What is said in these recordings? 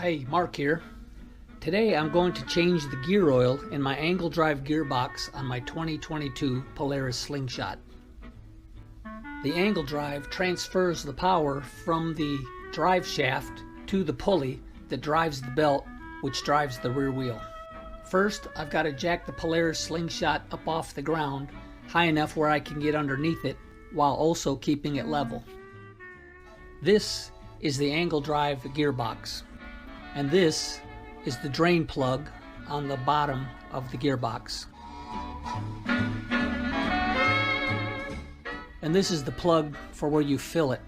Hey, Mark here. Today I'm going to change the gear oil in my angle drive gearbox on my 2022 Polaris Slingshot. The angle drive transfers the power from the drive shaft to the pulley that drives the belt, which drives the rear wheel. First, I've got to jack the Polaris Slingshot up off the ground high enough where I can get underneath it while also keeping it level. This is the angle drive gearbox, and this is the drain plug on the bottom of the gearbox. And this is the plug for where you fill it.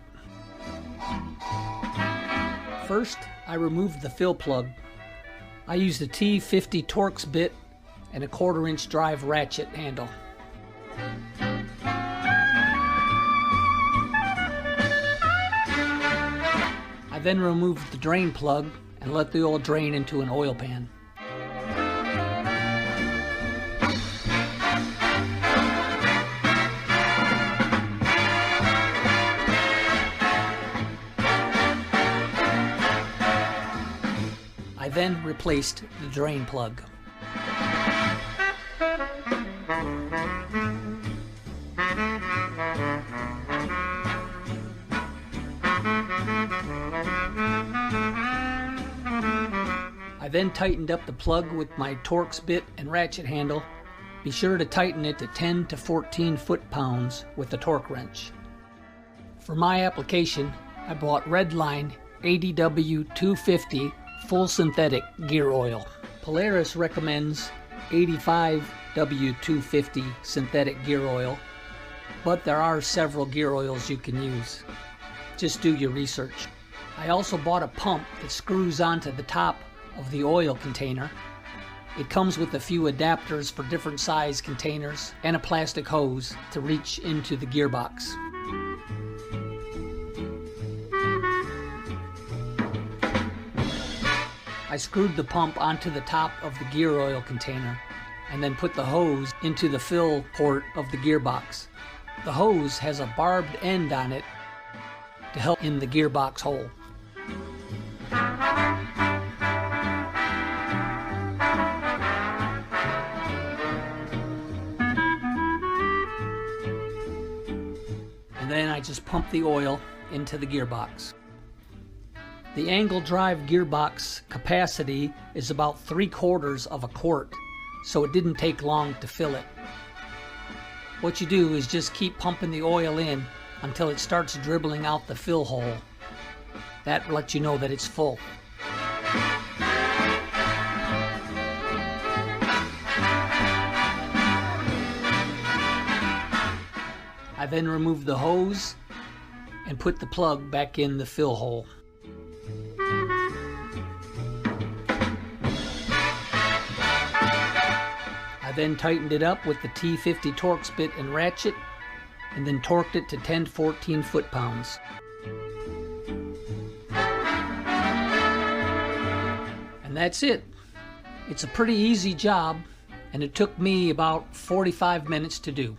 First, I removed the fill plug. I used a T50 Torx bit and a 1/4 inch drive ratchet handle. I then removed the drain plug and let the oil drain into an oil pan. I then replaced the drain plug. I then tightened up the plug with my Torx bit and ratchet handle. Be sure to tighten it to 10 to 14 foot-pounds with the torque wrench. For my application, I bought Redline ADW 250 full synthetic gear oil. Polaris recommends 85W 250 synthetic gear oil, but there are several gear oils you can use. Just do your research. I also bought a pump that screws onto the top of the oil container. It comes with a few adapters for different size containers and a plastic hose to reach into the gearbox. I screwed the pump onto the top of the gear oil container and then put the hose into the fill port of the gearbox. The hose has a barbed end on it to help in the gearbox hole. And then I just pump the oil into the gearbox. The angle drive gearbox capacity is about 3/4 of a quart, so it didn't take long to fill it. What you do is just keep pumping the oil in until it starts dribbling out the fill hole. That lets you know that it's full. I then remove the hose and put the plug back in the fill hole. I then tightened it up with the T50 Torx bit and ratchet, and then torqued it to 10 to 14 foot-pounds. And that's it. It's a pretty easy job, and it took me about 45 minutes to do.